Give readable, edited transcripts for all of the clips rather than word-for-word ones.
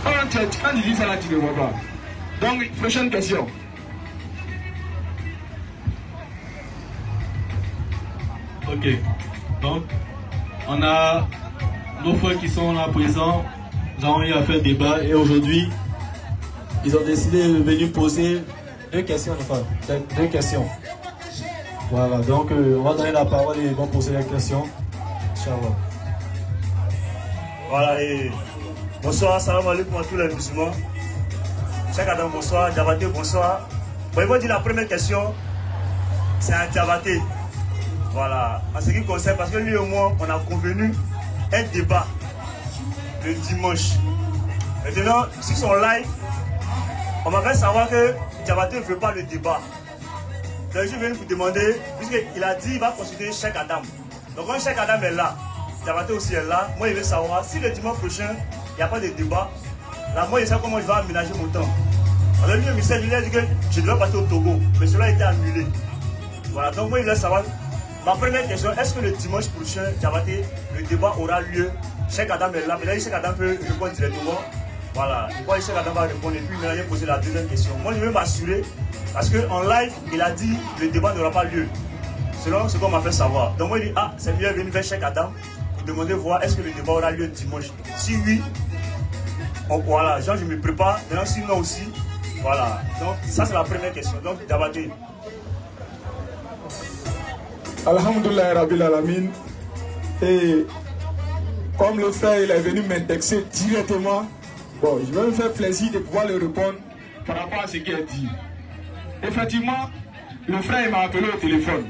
Quand tu dis ça là, tu ne vois pas. Donc, prochaine question. Ok. Donc, on a nos frères qui sont là présents. Nous avons eu à faire débat et aujourd'hui, ils ont décidé de venir poser deux questions. Enfin, deux questions. Voilà, donc on va donner la parole et ils vont poser les questions. Inch'Allah. Voilà, et bonsoir, salam alaikum à tous les musulmans. Cheikh Adam, bonsoir. Diabaté, bonsoir. Bon, ils vont dire la première question, c'est un Diabaté. Voilà, en ce qui concerne, parce que lui et moi, on a convenu un débat le dimanche. Maintenant, sur son live, on m'a fait savoir que Diabaté ne veut pas le débat. Donc je viens vous demander, puisqu'il a dit qu'il va consulter Cheikh Adam. Donc quand Cheikh Adam est là, Diabaté aussi est là, moi je veux savoir si le dimanche prochain, il n'y a pas de débat, là moi je sais comment je vais aménager mon temps. Alors lui, le ministère, il a dit que je devais passer au Togo, mais cela a été annulé. Voilà, donc moi je veux savoir, ma première question, est-ce que le dimanche prochain, Diabaté, le débat aura lieu? Cheikh Adam est là, mais là Cheikh Adam peut répondre directement. Voilà, je crois que Cheikh Adam va répondre et puis il m'a posé la deuxième question. Moi je veux m'assurer, parce qu'en live, il a dit que le débat n'aura pas lieu. Selon ce qu'on m'a fait savoir. Donc moi je dis, ah, c'est mieux venir vers Cheikh Adam pour demander voir est-ce que le débat aura lieu dimanche. Si oui, voilà, genre je me prépare. Maintenant si non aussi, voilà. Donc ça c'est la première question. Donc Diabaté. Alhamdulillah Rabbil Alamin. Et comme le frère il est venu m'indexer directement, bon, je vais me faire plaisir de pouvoir le répondre par rapport à ce qu'il a dit. Effectivement, le frère m'a appelé au téléphone.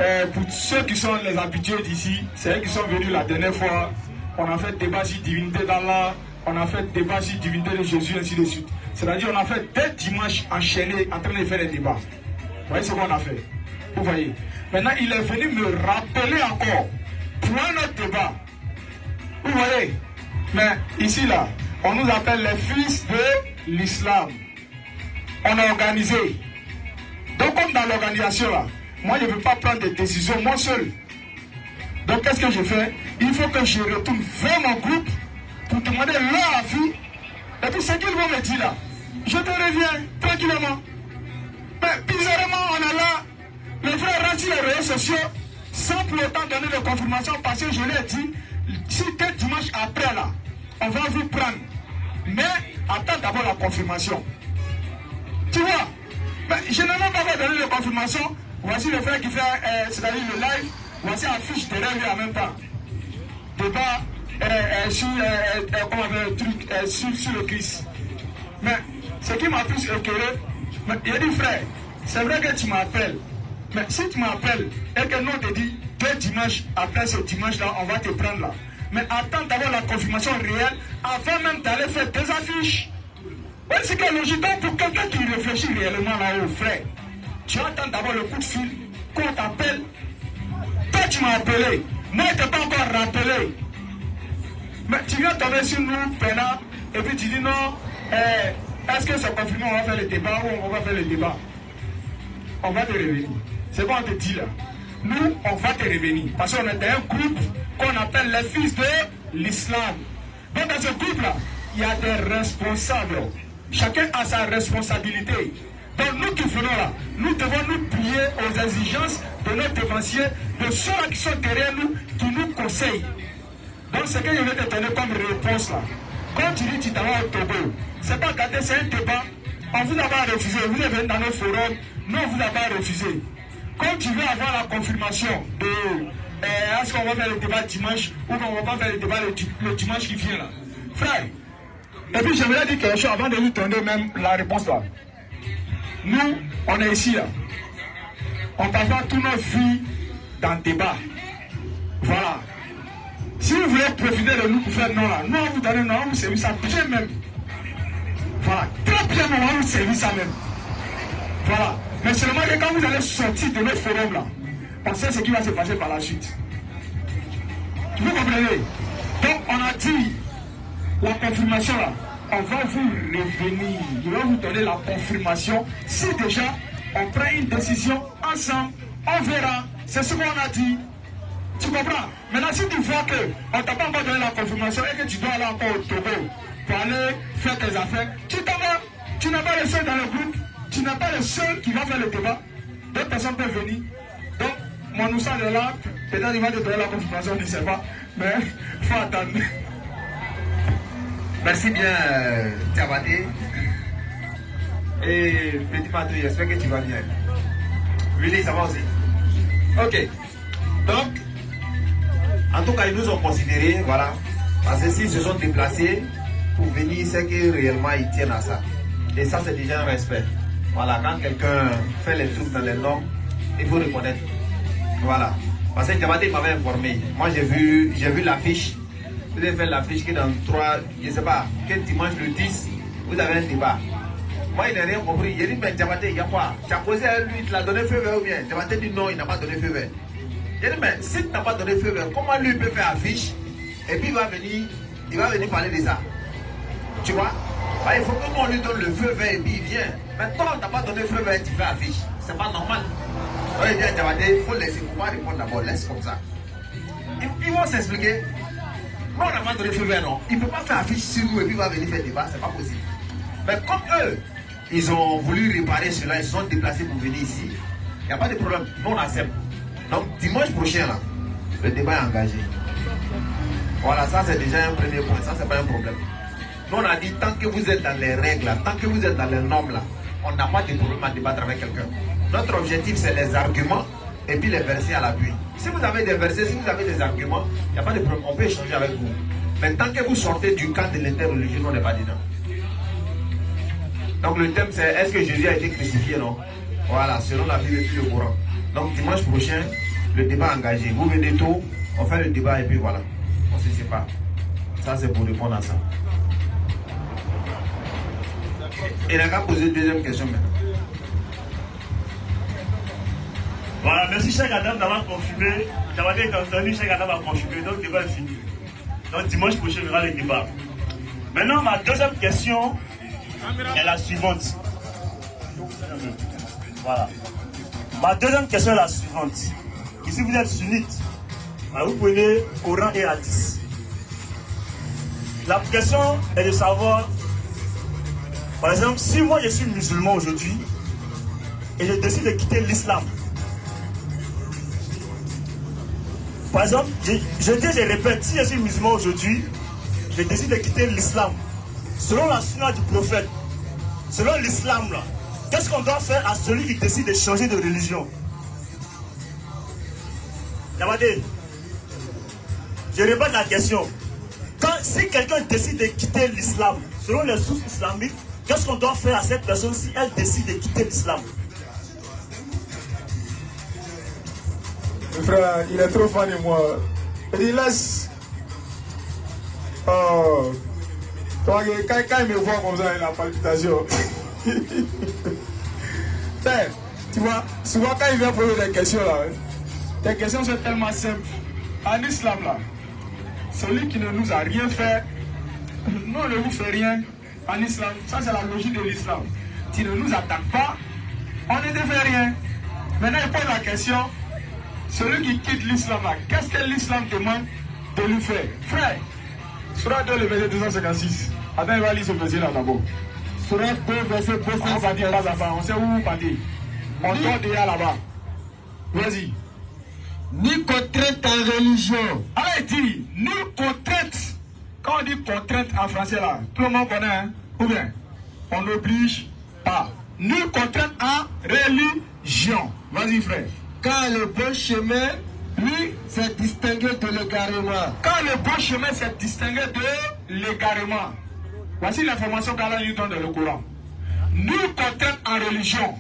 Et pour ceux qui sont les habitués d'ici, c'est eux qui sont venus la dernière fois. On a fait débat sur divinité d'Allah, on a fait débat sur divinité de Jésus, ainsi de suite. C'est-à-dire on a fait des dimanches enchaînés en train de faire des débats. Vous voyez ce qu'on a fait? Vous voyez? Maintenant, il est venu me rappeler encore pour un autre débat. Vous voyez? Mais ici, là, on nous appelle les fils de l'islam. On a organisé. Donc, comme dans l'organisation, là, moi, je ne veux pas prendre des décisions moi seul. Donc, qu'est-ce que je fais? Il faut que je retourne vers mon groupe pour demander leur avis. Et puis, ce qu'ils vont me dire là, je te reviens tranquillement. Mais bizarrement, on a là, les frères restent sur les réseaux sociaux sans pour autant donner de confirmation parce que je leur ai dit, si tel dimanche après là, on va vous prendre. Mais attends d'abord la confirmation. Tu vois, mais je n'ai même pas donné de confirmation. Voici le frère qui fait, c'est-à-dire le live, voici la fiche de rêve en même temps. Débat sur, sur le Christ. Mais ce qui m'a plus éclairé, il a dit frère, c'est vrai que tu m'appelles, mais si tu m'appelles et que nous on te dit 2 dimanches après ce dimanche-là, on va te prendre là. Mais attends d'avoir la confirmation réelle avant même d'aller faire des affiches. Oui, c'est que logique. Donc pour quelqu'un qui réfléchit réellement là-haut, frère, tu attends d'abord le coup de fil, qu'on t'appelle. Toi tu m'as appelé, moi je ne t'ai pas encore rappelé. Mais tu viens tomber sur nous, Pena, et puis tu dis non, est-ce que c'est confirmé, on va faire le débat ou on va faire le débat? On va te revenir. C'est quoi on te dit là? Nous, on va te revenir. Parce qu'on est un groupe qu'on appelle les fils de l'islam. Donc dans ce groupe-là, il y a des responsables. Chacun a sa responsabilité. Donc nous qui venons là, nous devons nous plier aux exigences de nos dévanciers, de ceux-là qui sont derrière nous, qui nous conseillent. Donc ce que je vais te donner comme réponse là, quand tu dis tu t'en vas au Togo, c'est pas gâté, c'est un débat. On vous a pas refusé, vous êtes venu dans nos forums, nous on vous a pas refusé. Quand tu veux avoir la confirmation de est-ce qu'on va faire le débat dimanche ou qu'on va pas faire le débat le dimanche qui vient là, frère. Et puis j'aimerais dire quelque chose avant de lui donner même la réponse là. Nous, on est ici là. On passe pas toutes nos vies dans le débat. Voilà. Si vous voulez profiter de nous pour faire non là, nous on vous donne non, on vous servir ça bien même. Voilà, très bien, on va vous servir ça même. Voilà. Mais seulement que quand vous allez sortir de notre forum là, on sait ce qui va se passer par la suite. Vous comprenez? Donc on a dit la confirmation là, on va vous revenir. Je vais vous donner la confirmation. Si déjà on prend une décision ensemble, on verra. C'est ce qu'on a dit. Tu comprends? Maintenant, si tu vois qu'on ne t'a pas encore donné la confirmation et que tu dois aller encore au Togo pour aller faire tes affaires, tu t'en vas. Tu n'es pas le seul dans le groupe. Tu n'es pas le seul qui va faire le débat. D'autres personnes peuvent venir. Donc, mon Oussad est là. Peut-être qu'il va te donner la confirmation, je ne sais pas. Mais il faut attendre. Merci bien, Diabaté. Et petit Patou, j'espère que tu vas bien. Willy, ça va aussi? Ok. Donc, en tout cas, ils nous ont considérés, voilà. Parce que s'ils se sont déplacés pour venir, c'est que réellement ils tiennent à ça. Et ça, c'est déjà un respect. Voilà, quand quelqu'un fait les trucs dans les normes, il faut reconnaître. Voilà. Parce que Diabaté m'avait informé. Moi, j'ai vu l'affiche. Vous avez fait l'affiche qui est dans 3, je ne sais pas, quel dimanche le 10, vous avez un débat. Moi, il n'a rien compris. J'ai dit, mais Diabaté, il y a quoi? Tu as posé à lui, tu l'as donné feu vert ou bien? Diabaté dit non, il n'a pas donné feu vert. J'ai dit, mais si tu n'as pas donné feu vert, comment lui peut faire affiche? Et puis il va venir parler de ça. Tu vois? Il faut que nous on lui donne le feu vert et puis il vient. Mais toi, tu n'as pas donné feu vert, tu fais affiche. C'est pas normal. Il dit à Diabaté, il faut laisser, il ne faut pas répondre d'abord, laisse comme ça. Ils vont s'expliquer. Moi, on n'a pas donné feu vert, non. Il ne peut pas faire affiche sur nous et puis il va venir faire débat, c'est pas possible. Mais comme eux, ils ont voulu réparer cela, ils se sont déplacés pour venir ici. Il n'y a pas de problème, nous on accepte. Donc dimanche prochain, là, le débat est engagé. Voilà, ça c'est déjà un premier point, ça c'est pas un problème. Nous on a dit, tant que vous êtes dans les règles, là, tant que vous êtes dans les normes, là, on n'a pas de problème à débattre avec quelqu'un. Notre objectif c'est les arguments et puis les versets à l'appui. Si vous avez des versets, si vous avez des arguments, il n'y a pas de problème, on peut échanger avec vous. Mais tant que vous sortez du cadre de l'interreligion, on n'est pas dedans. Donc le thème c'est est-ce que Jésus a été crucifié, non? Voilà, selon la Bible et puis le Coran. Donc dimanche prochain, le débat engagé. Vous venez tôt, on fait le débat et puis voilà. On se sépare. Ça c'est pour répondre à ça. Et là, on va poser une deuxième question maintenant. Voilà, merci Cheikh Adam d'avoir confirmé. J'avais été entendu, Cheikh Adam a confirmé, donc le débat est fini. Donc dimanche prochain, on verra le débat. Maintenant, ma deuxième question est la suivante. Voilà. Ma deuxième question est la suivante. Ici, vous êtes sunnite. Vous prenez Coran et Hadith. La question est de savoir, par exemple, si moi je suis musulman aujourd'hui et je décide de quitter l'islam. Par exemple, je répète, si je suis musulman aujourd'hui, je décide de quitter l'islam. Selon la sunna du prophète, selon l'islam, là, qu'est-ce qu'on doit faire à celui qui décide de changer de religion? Diabaté, je répète la question. Si quelqu'un décide de quitter l'islam, selon les sources islamiques, qu'est-ce qu'on doit faire à cette personne si elle décide de quitter l'islam? Frère, il est trop fan de moi. Il laisse. Oh. Quand il me voit comme ça, il a palpitation. Tu vois, souvent quand il vient poser des questions là, les questions sont tellement simples. En islam là, celui qui ne nous a rien fait, nous on ne vous fait rien. En islam, ça c'est la logique de l'islam. Tu ne nous attaques pas, on ne te fait rien. Maintenant il pose la question. Celui qui quitte l'islam là, qu'est-ce que l'islam demande de lui faire? Frère, Surah 2, le verset 256. Attends, il va lire ce verset là d'abord. Surah 2, verset 256. On va dire là-bas, on sait où vous partez. On dort déjà là-bas. Vas-y. Ni contrainte en religion. Allez, dis, ni contrainte. Quand on dit contrainte en français là, tout le monde connaît, hein? Ou bien, on n'oblige pas. Ni contrainte en religion. Vas-y, frère. Car le bon chemin, lui, s'est distingué de l'égarement. Quand le bon chemin s'est distingué de l'égarement. Voici l'information qu'Allah lui donne dans le Coran. Nous contrainte en religion.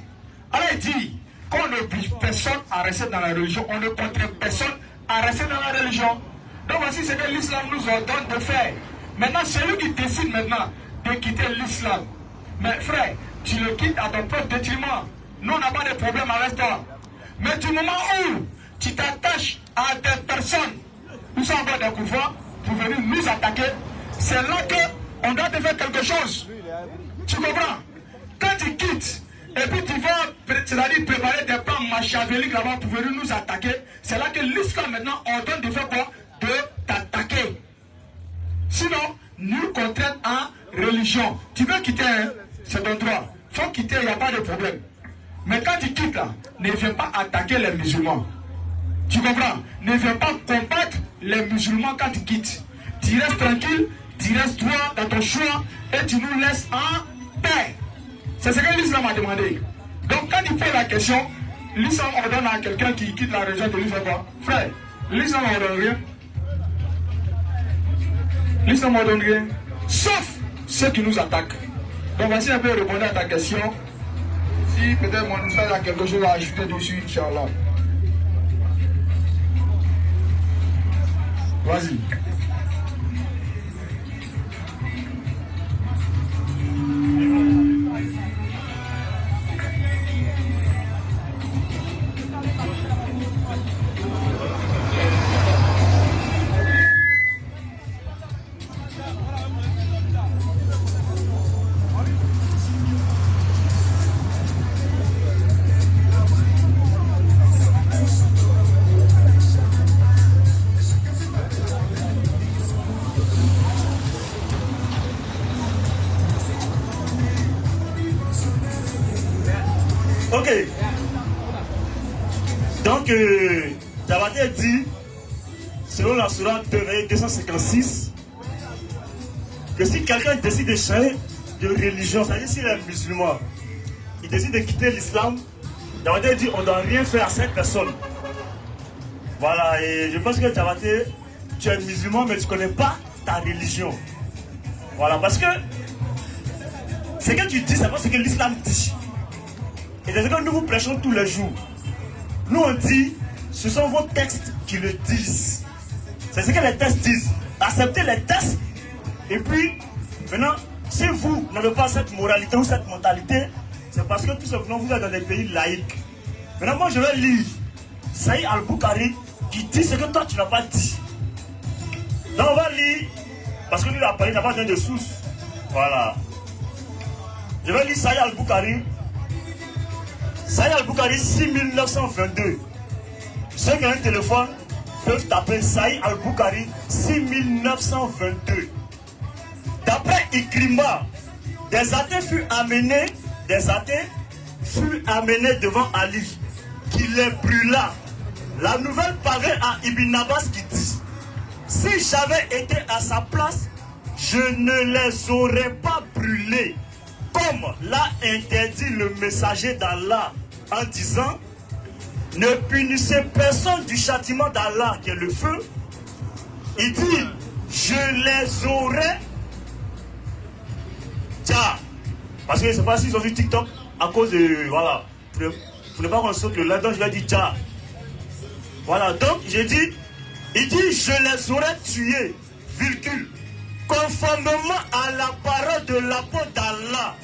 Allah dit qu'on n'oblige personne à rester dans la religion. On ne contraint personne à rester dans la religion. Donc voici ce que l'islam nous ordonne de faire. Maintenant, celui qui décide maintenant de quitter l'islam. Mais frère, tu le quittes à ton propre détriment. Nous, on n'a pas de problème avec toi. Mais du moment où tu t'attaches à des personnes qui sont encore des couvrants pour venir nous attaquer, c'est là qu'on doit te faire quelque chose. Tu comprends? Quand tu quittes et puis tu vas, c'est-à-dire préparer des plans machiavéliques là-bas pour venir nous attaquer, c'est là que l'islam maintenant ordonne de faire quoi? De t'attaquer. Sinon, nulle contrainte en religion. Tu veux quitter, hein? C'est ton droit. Faut quitter, il n'y a pas de problème. Mais quand tu quittes là, ne viens pas attaquer les musulmans. Tu comprends? Ne viens pas combattre les musulmans quand tu quittes. Tu restes tranquille, tu restes droit dans ton choix et tu nous laisses en paix. C'est ce que l'islam a demandé. Donc quand tu poses la question, l'islam ordonne à quelqu'un qui quitte la région de lui faire quoi? Frère, l'islam ordonne rien. L'islam ordonne rien. Sauf ceux qui nous attaquent. Donc voici un peu répondre à ta question. Si peut-être mon frère a quelque chose à ajouter dessus, Inch'Allah. Vas-y. Ok. Donc, Diabaté dit, selon la sourate 256, que si quelqu'un décide de changer de religion, c'est-à-dire s'il est musulman, il décide de quitter l'islam, Diabaté dit on ne doit rien faire à cette personne. Voilà, et je pense que Diabaté, tu es musulman, mais tu ne connais pas ta religion. Voilà, parce que ce que tu dis, c'est pas ce que l'islam dit. Et c'est ce que nous vous prêchons tous les jours. Nous on dit, ce sont vos textes qui le disent. C'est ce que les textes disent. Acceptez les textes. Et puis, maintenant, si vous n'avez pas cette moralité ou cette mentalité, c'est parce que tout simplement vous êtes dans des pays laïcs. Maintenant, moi je vais lire Saïd Al-Bukhari qui dit ce que toi tu n'as pas dit. Donc on va lire, parce que lui il a parlé, il n'a pas besoin de source. Voilà. Je vais lire Saïd Al-Bukhari. Saïd Al-Bukhari 6922. Ceux qui ont un téléphone peuvent taper Saïd Al-Bukhari 6922. D'après Ikrima, des athées furent amenés devant Ali, qui les brûla. La nouvelle parvint à Ibn Abbas qui dit: si j'avais été à sa place, je ne les aurais pas brûlés, comme l'a interdit le messager d'Allah en disant: ne punissez personne du châtiment d'Allah qui est le feu. Il dit: je les aurais. Tiens, parce que je ne sais pas s'ils ont vu TikTok à cause de. Voilà. Pour ne pas qu'on saute le là-dedans, je vais dire tiens. Voilà, donc j'ai dit, il dit: je les aurais tués, virgule, conformément à la parole de l'apôtre d'Allah.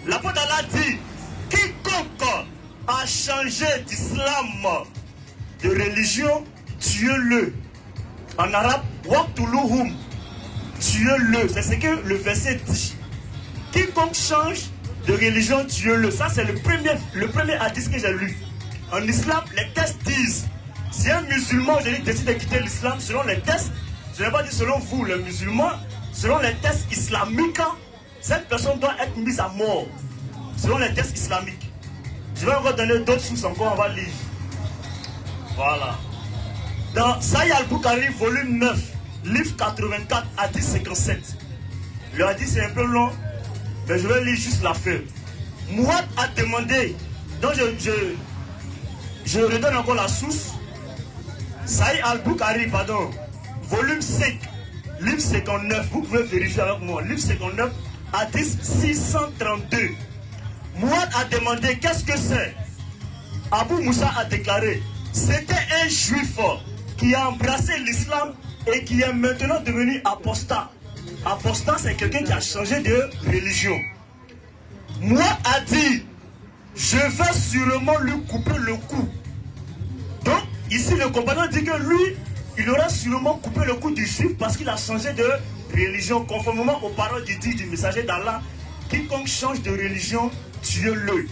L'apôtre d'Allah dit: quiconque a changé d'islam, de religion, tuez-le. En arabe, waqtuluhum, tuez-le. C'est ce que le verset dit. Quiconque change de religion, tuez-le. Ça, c'est le premier hadith que j'ai lu. En islam, les textes disent: si un musulman aujourd'hui décide de quitter l'islam, selon les textes, je n'ai pas dit selon vous, les musulmans, selon les textes islamiques, cette personne doit être mise à mort. Selon les textes islamiques. Je vais encore donner d'autres sources encore, on va lire. Voilà. Dans Saïd Al-Bukhari, volume 9, livre 84, hadith 57. Le hadith est un peu long, mais je vais lire juste la fin. Mouad a demandé, donc je redonne encore la source. Saïd Al-Bukhari, pardon, volume 5, livre 59, vous pouvez vérifier avec moi. Livre 59, hadith 632. Mouad a demandé qu'est-ce que c'est. Abu Moussa a déclaré: c'était un juif qui a embrassé l'islam et qui est maintenant devenu apostat. Apostat, c'est quelqu'un qui a changé de religion. Mouad a dit: je vais sûrement lui couper le cou. Donc, ici, le compagnon dit que lui, il aura sûrement coupé le cou du juif parce qu'il a changé de religion, conformément aux paroles du messager d'Allah. Quiconque change de religion, tuez-le.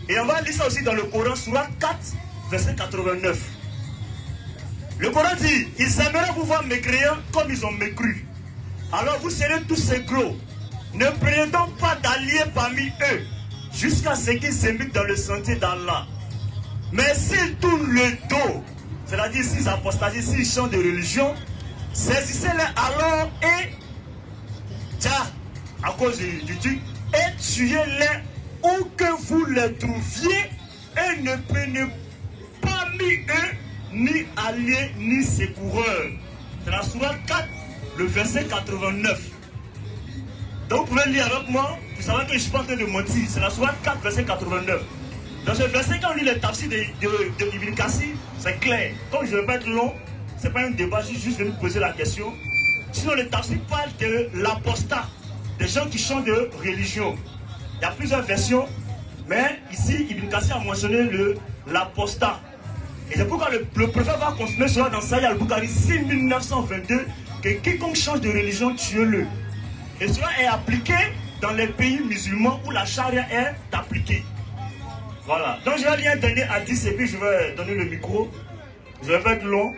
Et on va lire ça aussi dans le Coran, Sourate 4, verset 89. Le Coran dit, ils aimeraient vous voir mécréants comme ils ont mécru. Alors vous serez tous égaux. Ne prenez donc pas d'alliés parmi eux, jusqu'à ce qu'ils s'émitent dans le sentier d'Allah. Mais s'ils tournent le dos, c'est-à-dire s'ils apostasient, s'ils changent de religion, saisissez-les alors et, à cause du truc, et tuez-les où que vous les trouviez, et ne prenez parmi eux ni alliés ni secoureurs. C'est la sourate 4, le verset 89. Donc vous pouvez lire avec moi, vous savez que je ne suis pas en train de mentir. C'est la sourate 4, verset 89. Dans ce verset, quand on lit les tafsirs de Ibn Kassir, c'est clair. Comme je ne vais pas être long, ce n'est pas un débat, je suis juste venu poser la question. Sinon, les tafsirs parlent de l'apostat, des gens qui changent de religion. Il y a plusieurs versions, mais ici, Ibn Kassir a mentionné l'apostat. Et c'est pourquoi le prophète va continuer cela dans Sahih al-Bukhari 6922, que quiconque change de religion, tuez-le. Et cela est appliqué dans les pays musulmans où la charia est appliquée. Voilà. Donc je vais lire un dernier hadith et puis je vais donner le micro. Je vais pas être long.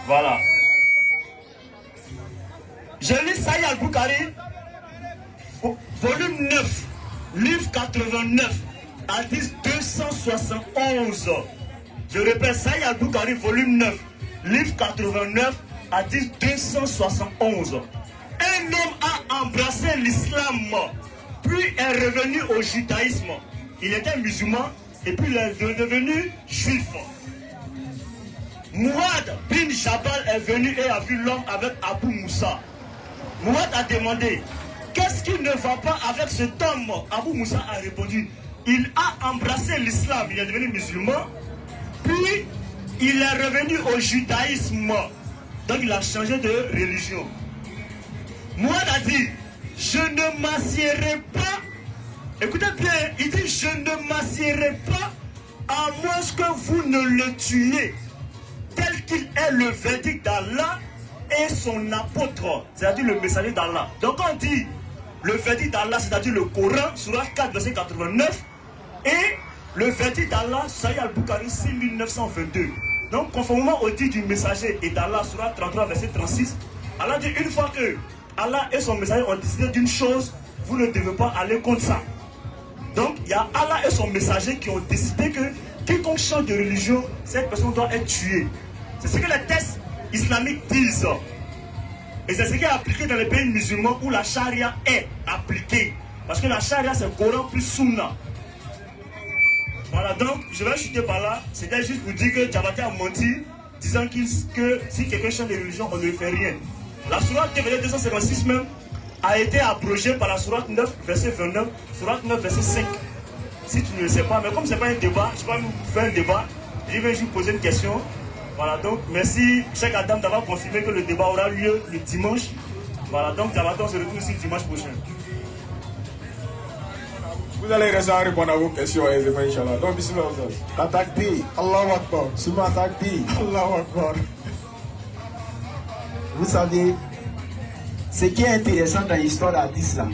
Voilà. Je lis Sahih al-Bukhari, volume 9, livre 89, hadith 271. Je répète, Sahih al-Bukhari, volume 9, livre 89, hadith 271. Un homme a embrassé l'islam, puis est revenu au judaïsme. Il était musulman et puis il est devenu juif. Mouad bin Jabal est venu et a vu l'homme avec Abu Moussa. Mouad a demandé, qu'est-ce qui ne va pas avec cet homme? Abu Moussa a répondu, il a embrassé l'islam, il est devenu musulman, puis il est revenu au judaïsme. Donc il a changé de religion. Mouad a dit, je ne m'assierai pas. Écoutez bien, il dit, je ne m'assierai pas à moins que vous ne le tuiez, tel qu'il est le verdict d'Allah et son apôtre, c'est-à-dire le messager d'Allah. Donc on dit le verdict d'Allah, c'est-à-dire le Coran, Sourate 4, verset 89, et le verdict d'Allah, Sahih al-Bukhari 6922. Donc conformément au dit du messager et d'Allah, Sourate 33, verset 36, Allah dit, une fois que Allah et son messager ont décidé d'une chose, vous ne devez pas aller contre ça. Donc il y a Allah et son messager qui ont décidé que quiconque change de religion, cette personne doit être tuée. C'est ce que les textes islamiques disent. Et c'est ce qui est appliqué dans les pays musulmans où la charia est appliquée. Parce que la charia c'est Coran plus Sunna. Voilà, donc je vais chuter par là. C'était juste pour dire que Diabaté a menti, disant que si quelqu'un change de religion, on ne lui fait rien. La sourate 256 même a été abrogée par la sourate 9, verset 29, sourate 9, verset 5. Si tu ne le sais pas, mais comme ce n'est pas un débat, je ne vais pas faire un débat, je vais juste poser une question. Voilà, donc merci Cheikh Adam d'avoir confirmé que le débat aura lieu le dimanche. Voilà, donc Diabaté, on se retrouve ici dimanche prochain. Vous allez répondre à vos questions aisément, Inch'Allah. Donc, bismillah. Takbir, Allahu Akbar. Souma takbir, Allahu Akbar. Vous savez, ce qui est intéressant dans l'histoire d'Hadith là,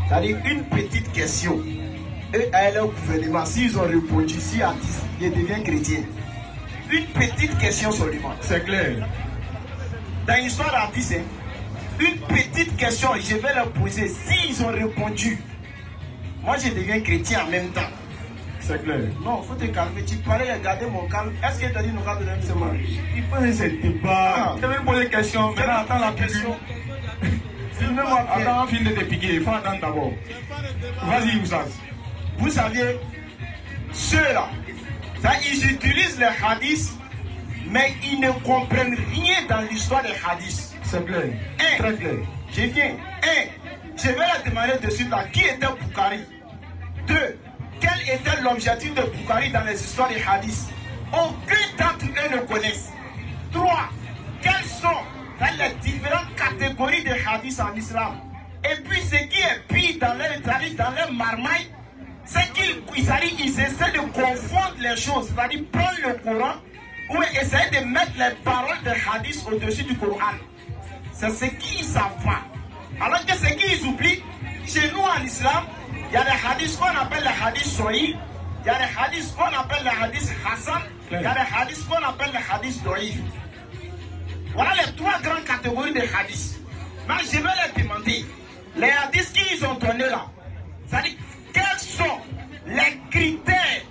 c'est-à-dire une petite question. Eux, à leur gouvernement, s'ils ont répondu, si Hadith, ils deviennent chrétiens. Une petite question seulement. C'est clair. Dans l'histoire d'Hadith, une petite question, je vais leur poser. S'ils ont répondu, moi je deviens chrétien en même temps. C'est clair. Non, il faut te calmer. Tu parlais, regarder mon calme. Est-ce que tu as dit nos calmes de même semaine? Il faut essayer de débat. Je vais poser une question. Maintenant, attends la question. Filmez-moi. Attends, film de te piquer. Il faut attendre d'abord. Vas-y, Oussaz. Vous savez, ceux-là, ils utilisent les hadiths, mais ils ne comprennent rien dans l'histoire des hadiths. C'est clair. Très clair. Je viens. Je vais la demander de suite à qui était Bukhari. 2. Quel était l'objectif de Bukhari dans les histoires des hadiths? Aucun d'entre eux ne connaissent. 3. Quelles sont les différentes catégories de hadiths en islam? Et puis ce qui est pire dans leur marmaille, c'est qu'ils essaient de confondre les choses, c'est-à-dire prendre le Coran ou essayer de mettre les paroles des hadiths au-dessus du Coran. C'est ce qu'ils savent pas. Alors que ce qu'ils oublient, chez nous en islam, Il y a des hadiths qu'on appelle les hadiths Sohi, il y a des hadiths qu'on appelle les hadiths Hassan, il y a des hadiths qu'on appelle les hadiths Doïf. Voilà les trois grandes catégories de hadiths. Mais je vais les demander, les hadiths qu'ils ont donnés là, c'est-à-dire quels sont les critères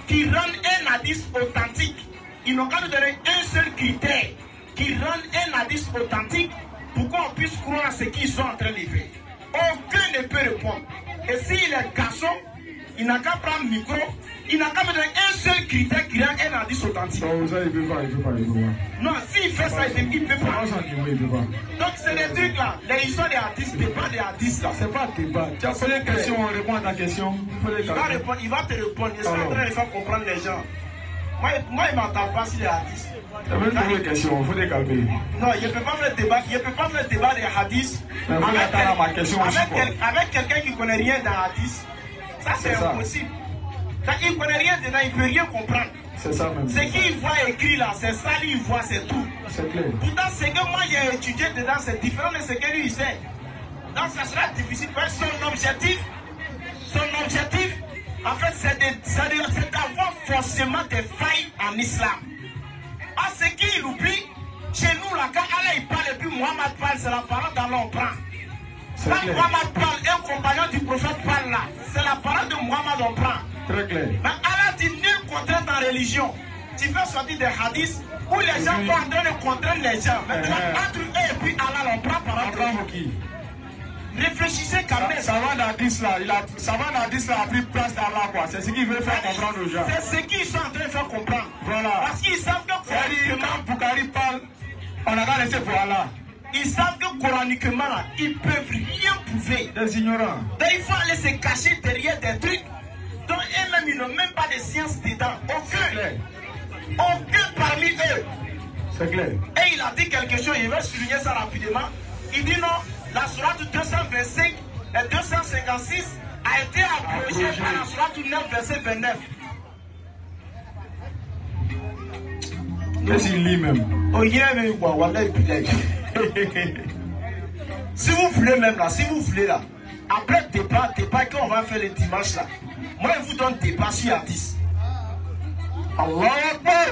qui rendent un hadith authentique? Ils n'ont qu'à nous donner un seul critère qui rend un hadith authentique pour qu'on puisse croire à ce qu'ils sont en train de faire. Aucun ne peut répondre. Et s'il est garçon, il n'a qu'à prendre le micro, il n'a qu'à me donner un seul critère qui rend un hadith authentique. Non, ça, il ne peut pas. Non, s'il fait ça, il ne peut pas. Donc c'est des trucs là, les histoires des hadiths, c'est pas des hadiths là. C'est pas débat. Tu as posé une question, on répond à ta question. Il va te répondre, il est en train de faire comprendre les gens. Moi il ne m'entend pas sur les hadiths. Tu as posé une question, il faut les calmer. Non, il ne peut pas faire débat, des hadiths avec quelqu'un qui ne connaît rien dans hadith. Ça c'est impossible. Il ne connaît rien dedans, il ne peut rien comprendre. C'est ça même. Ce qu'il voit écrit là, c'est ça lui il voit, c'est tout. C'est clair. Pourtant, ce que moi j'ai étudié dedans, c'est différent de ce que lui il sait. Donc ça sera difficile. Son objectif, en fait, c'est d'avoir forcément des failles en islam. À ce qu'il oublie, chez nous là, quand Allah il parle et puis Mohammed parle, c'est la parole d'Allah on prend. Quand Mohammed parle, un compagnon du prophète parle là, c'est la parole de Mohammed on prend. Très clair. Mais Allah dit nul contrainte en religion. Tu fais sortir des hadiths où les gens sont en train de contraindre les gens. Maintenant, entre eux et puis Allah on prend par exemple. Réfléchissez quand même. Savant d'Hadith là, a pris place d'Allah quoi. C'est ce qu'il veut faire comprendre aux gens. C'est ce qu'ils sont en train de faire comprendre. Voilà. Parce qu'ils savent que quand Boukari parle, on n'a qu'à laisser pour Allah. Ils savent que coraniquement là, ils peuvent rien prouver. Des ignorants. Donc il faut aller se cacher derrière des trucs dont eux-mêmes ils n'ont même pas de science dedans. Aucun parmi eux. C'est clair. Et il a dit quelque chose, il va souligner ça rapidement. Il dit non, la sourate 225 et 256 a été abrogée par la sourate 9 verset 29. Qu'est-ce qu'il lit même? Oh, il y a même quoi, Wallah, si vous voulez même là, si vous voulez là, après débat qu'on va faire le dimanche là, moi je vous donne débat sur hadith. Allah Akbar.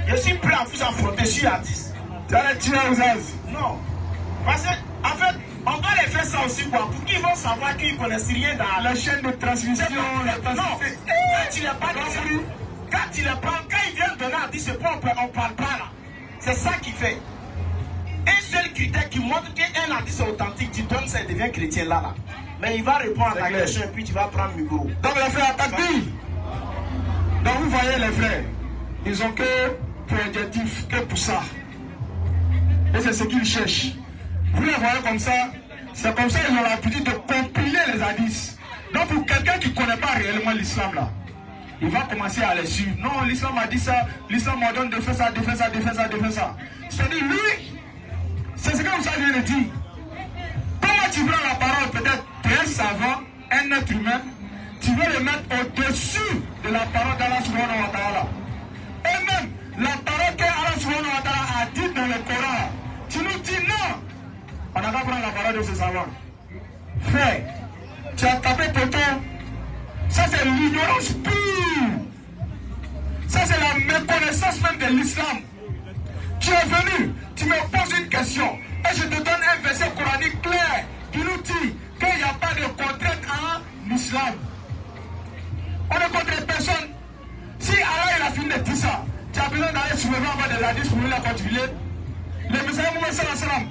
Je suis prêt à vous affronter sur hadith. Tu as les tuer aux as? Non. Parce qu'en fait, on doit les faire ça aussi quoi, pour qu'ils vont savoir qu'ils ne connaissent rien dans la chaîne de transmission. Non, quand il n'est pas dessus, quand il vient donner hadith, c'est pas on parle pas là. C'est ça qui fait. Un seul critère qui montre qu'un hadith est authentique, tu donnes ça, il devient chrétien là. Mais il va répondre à ta question et puis tu vas prendre le micro. Donc les frères attaquent. Donc vous voyez les frères, ils ont que pour objectif, que pour ça. Et c'est ce qu'ils cherchent. Vous les voyez comme ça, c'est comme ça qu'ils ont l'habitude de compiler les hadiths. Donc pour quelqu'un qui ne connaît pas réellement l'islam là, il va commencer à les suivre. Non, l'islam a dit ça, l'islam m'ordonne de faire ça, de faire ça, de faire ça, de faire ça. C'est-à-dire lui, c'est ce que vous savez le dire. Comment tu prends la parole peut-être d'un savant, un être humain, tu veux le mettre au-dessus de la parole d'Allah subhanahu wa ta'ala. Et même la parole qu'Allah subhanahu wa ta'ala a dit dans le Coran, tu nous dis non. On n'a pas prendre la parole de ce savant. Frère, tu as tapé poteau. Ça c'est l'ignorance pure. Ça c'est la méconnaissance même de l'islam. Tu es venu, tu me poses une question et je te donne un verset coranique clair qui nous dit qu'il n'y a pas de contrainte en islam. On ne contraint personne. Si Allah il a fini de dire ça, tu as besoin d'aller soulever en bas des hadiths pour la continuer. Le messager Mohammed sallallahu alayhi wa sallam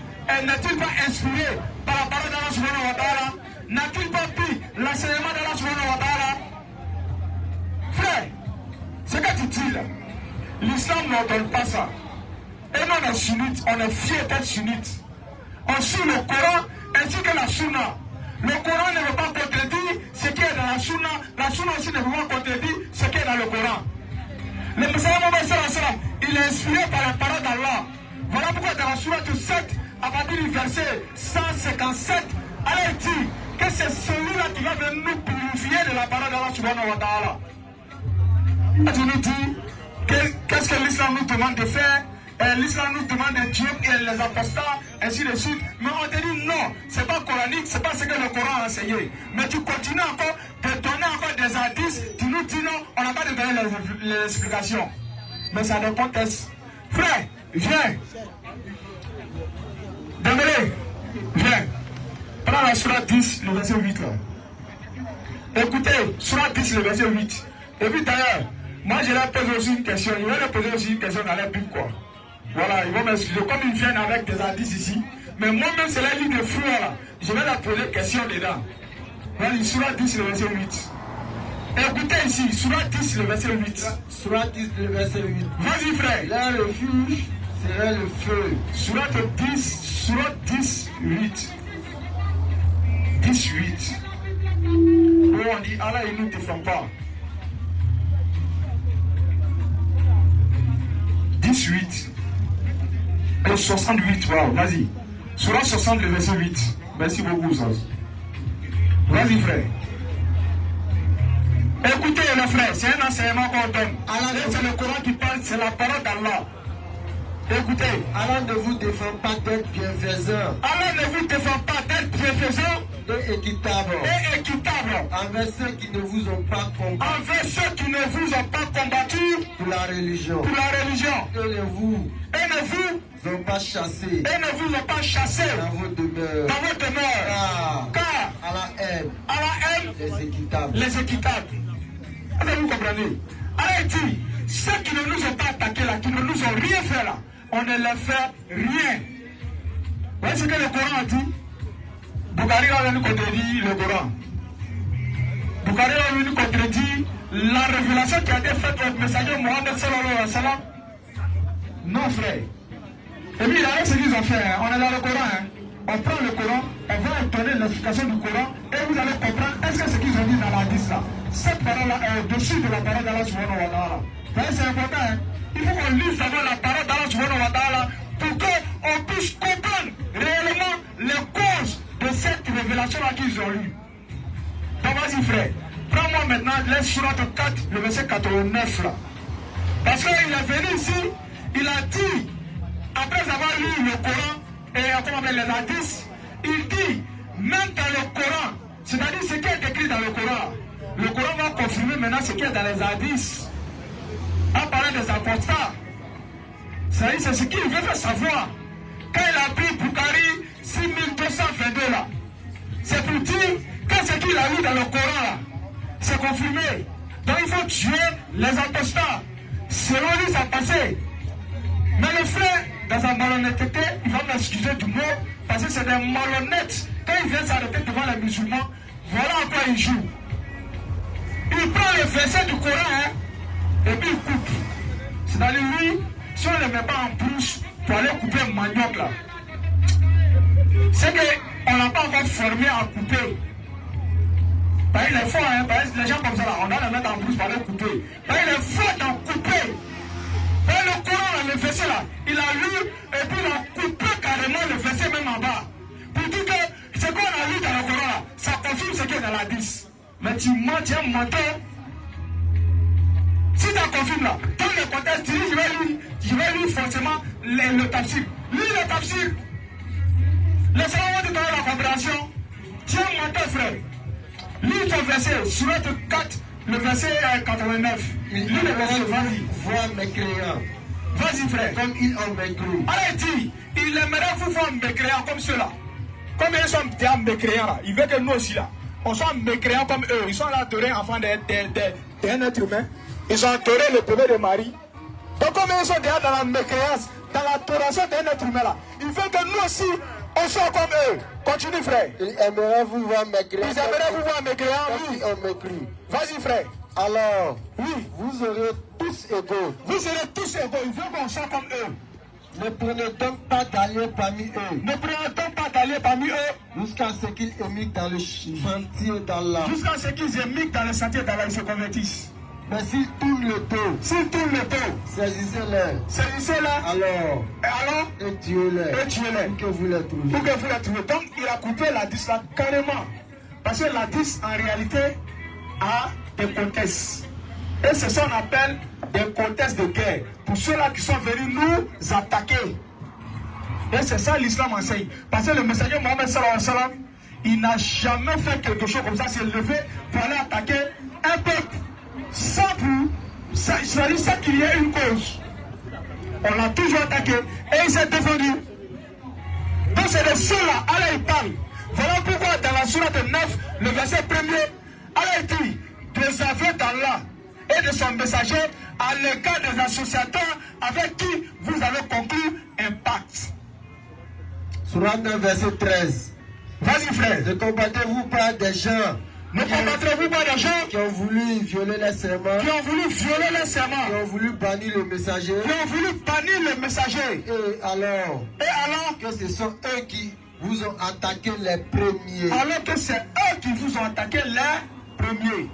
n'est-il pas inspiré par la parole d'Allah subhanahu wa ta'ala? N'a-t-il pas pris l'enseignement d'Allah subhanahu wa ta'ala? Frère, ce que tu dis là, l'islam n'ordonne pas ça. Et nous on est sunnites, on est fiers d'être sunnites. On suit le Coran ainsi que la Sunna. Le Coran ne veut pas contredire ce qui est dans la Sunna aussi ne veut pas contredire ce qui est dans le Coran. Le messager Mohammed sallallahu alayhi wa sallam, il est inspiré par la parole d'Allah. Voilà pourquoi dans la Sourate 7, à partir du verset 157, Allah dit que c'est celui-là qui va venir nous purifier de la parole d'Allah subhanahu wa ta'ala. Et tu nous dis qu'est-ce que l'islam nous demande de faire? l'islam nous demande Dieu et les apostats, ainsi de suite. Mais on te dit non, c'est pas coranique, c'est pas ce que le Coran a enseigné. Mais tu continues encore de donner encore des hadiths, tu nous dis non, on n'a pas de donner les explications. Mais ça dépend test. Frère, viens. Dembélé, viens. Prends la Surah 10, le verset 8 là. Écoutez, Surah 10, le verset 8. Et puis d'ailleurs, moi je leur pose aussi une question. Je vais leur poser aussi une question dans la Bible quoi. Voilà, ils vont m'excuser. Comme ils viennent avec des hadiths ici. Mais moi-même, c'est la ligne de flou là. Je vais leur poser une question dedans. Voilà, Surah 10, le verset 8. Écoutez ici, Surah 10, le verset 8. Surah 10, le verset 8. Vas-y frère. Leur refuge serait le feu. Surah 10, 8. 10, 8. Où on dit Allah il ne nous défend pas. 18 et 68, wow, vas-y. Surah 60, le verset 8. Merci beaucoup, ça. Vas-y, frère. Écoutez, les frères, c'est un enseignement qu'on donne. C'est le Coran qui parle, c'est la parole d'Allah. Écoutez. Allah ne vous défend pas d'être bienfaisant. Allah ne vous défend pas d'être bienfaisant. Et équitable. Et équitable. Envers ceux qui ne vous ont pas combattu. Envers ceux qui ne vous ont pas combattu. Pour la religion. Pour la religion. Et ne vous. Ont pas chassé. Et ne vous ont pas chassé. Dans vos demeures. Dans vos demeures. Car. À la haine. À la haine. Les équitables. Les équitables. Est-ce que vous comprenez? Allah dit, ceux qui ne nous ont pas attaqués là, qui ne nous ont rien fait là, on ne leur fait rien. Vous voyez ce que le Coran a dit? Bukhari a venu contredire le Coran. Bukhari a venu contredire la révélation qui a été faite au messager Mohammed sallallahu alayhi wa sallam. Non frère. Et puis là, ce qu'ils ont fait, hein, on est dans le Coran. Hein. On prend le Coran, on va donner l'explication du Coran et vous allez comprendre est-ce que ce qu'ils ont dit dans la hadith là, cette parole-là est au-dessus de la parole d'Allah subhanahu wa ta'ala. C'est important. Hein? Il faut qu'on lise d'abord la parole d'Allah subhanahu wa ta'ala pour qu'on puisse comprendre réellement les causes de cette révélation-là qu'ils ont eue. Donc vas-y frère, prends-moi maintenant les surat 4, le verset 89 là. Parce qu'il est venu ici, il a dit, après avoir lu le Coran, et comment on appelle les hadiths, il dit, même dans le Coran, c'est-à-dire ce qui est écrit dans le Coran va confirmer maintenant ce qui est dans les hadiths. En parlant des apostats, c'est-à-dire c'est ce qu'il veut faire savoir. Quand il a pris Bukhari 6222 là, c'est pour dire que ce qu'il a lu dans le Coran là, c'est confirmé. Donc il faut tuer les apostats. Selon lui, ça passé. Mais le frère, dans sa malhonnêteté, il va m'excuser du mot, parce que c'est des malhonnêtes. Quand il vient s'arrêter devant les musulmans, voilà à quoi il joue. Il prend le verset du Coran, hein, et puis il coupe. C'est-à-dire lui, si on ne le met pas en plus pour aller couper un manioc là, c'est qu'on n'a pas encore formé à couper. Il est fort, hein, les gens comme ça là, on doit le mettre en plus pour aller couper. Il est fort d'en couper. Et le Coran, le verset là, il a lu et puis il a coupé carrément le verset même en bas. Pour dire que ce qu'on a lu dans le Coran là, ça confirme ce qui est dans la 10. Mais tu mens, tu es un menteur. Si tu confirmes là, dans le contexte, tu dis je vais lire forcément le tafsir. Lis le tafsir. Laissez-moi te donner la compréhension. Tu es un menteur, frère. Lis ton verset, surat 4, le verset 89. Lis le verset, vas-y. Vois mes créants. Vas-y, frère. Comme ils ont mécru. Allez, dis, il aimerait vous voir mécréants comme ceux-là. Comme ils sont déjà mécréants là, il veut que nous aussi là, on soit mécréants comme eux. Ils sont là adorés enfants d'un être humain. Ils ont adoré le bébé de Marie. Donc comme ils sont déjà dans la mécréance, dans l'adoration d'un être humain là, il veut que nous aussi, on soit comme eux. Continue, frère. Ils aimeraient vous voir mécréants. Ils aimeraient vous voir mécréants, oui. Ils ont mécru. Vas-y, frère. Alors, oui, vous serez tous égaux. Vous serez tous égaux. Il veut qu'on soit comme eux. Ne prenez donc pas d'alliés parmi eux. Ne prenez donc pas d'alliés parmi eux. Jusqu'à ce qu'ils émigrent dans le sentier d'Allah. Jusqu'à ce qu'ils émigrent dans le sentier d'Allah, ils se convertissent. Mais s'ils tournent le dos. S'ils tournent le dos. Saisissez-les. Saisissez-les. Alors. Et alors. Et tuez-les. Et tuez-les. Pour que vous les trouviez. Pour que vous les trouviez. Donc il a coupé la 10 là carrément. Parce que la 10 en réalité a des contextes. Et c'est ça qu'on appelle des contextes de guerre. Pour ceux-là qui sont venus nous attaquer. Et c'est ça l'islam enseigne. Parce que le messager Mohammed sallallahu alayhi wa sallam, il n'a jamais fait quelque chose comme ça, s'est levé pour aller attaquer un peuple. Sans pour, c'est-à-dire sans qu'il y ait une cause. On l'a toujours attaqué et il s'est défendu. Donc c'est de ceux-là, Allah il parle. Voilà pourquoi dans la sourate 9, le verset 1er, Allah dit des aveux d'Allah et de son messager à l'égard des associateurs avec qui vous avez conclu un pacte. Sourate 9, verset 13. Vas-y frère. Ne combattez-vous pas des gens Ne combattrez-vous pas des gens qui ont voulu violer les serments, qui ont voulu violer les serments, qui ont voulu bannir le messager, qui ont voulu bannir le messager. et alors que ce sont eux qui vous ont attaqué les premiers. Alors que c'est eux qui vous ont attaqué les premiers.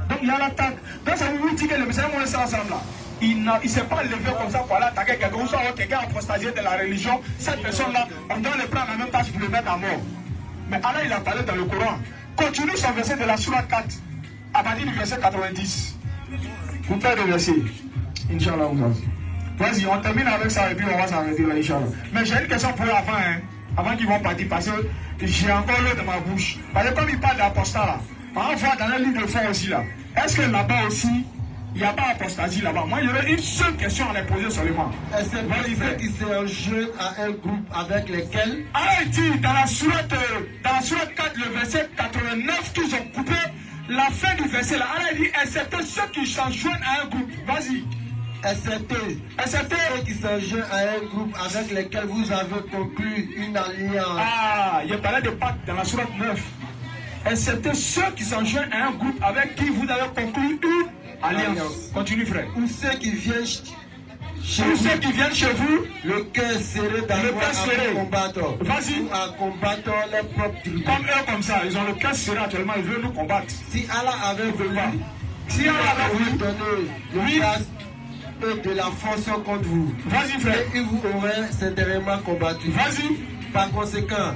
Donc il y a l'attaque. Donc ça vous dit que le messager Mohammed sallallahu alayhi wa sallam là, il ne s'est pas levé comme ça pour aller attaquer quelqu'un ou soit quelqu'un apostasié de la religion. Cette personne-là, on doit le prendre en même temps pour le mettre à mort. Mais Allah il a parlé dans le Coran. Continue son verset de la sourate 4 à partir du verset 90. Vous faites le verset. Inch'Allah. Vas-y, on termine avec ça et puis on va s'arrêter là, Inch'Allah. Mais j'ai une question pour eux avant, hein, avant qu'ils vont partir, parce que j'ai encore l'eau dans ma bouche. Parce que comme il parle d'apostat là, on va voir dans le livre de fond aussi là. Est-ce que là-bas aussi, il n'y a pas apostasie là-bas? Moi, il y aurait une seule question à les poser seulement. Est-ce que ceux qui s'enjoignent à un groupe avec lesquels Allah dit dans la sourate 4, le verset 89, qu'ils ont coupé la fin du verset là. Allah dit, excepté ceux qui s'enjoignent à un groupe. Vas-y. excepté ceux qui s'enjoignent à un groupe avec lesquels vous avez conclu une alliance. Ah, il parlé de pacte dans la sourate 9. Excepté ceux qui s'enjoignent à un groupe avec qui vous avez conclu une alliance. Continue frère. Ou ceux qui viennent chez vous, le cœur serré d'avoir à combattre. Vas-y. À combattre les propres tribus. Comme eux, comme ça, ils ont le cœur serré actuellement, ils veulent nous combattre. Si Allah avait voulu, si Allah avait voulu donner le grâce et de la force contre vous, vas-y frère, et il vous aurait certainement combattu. Vas-y. Par conséquent,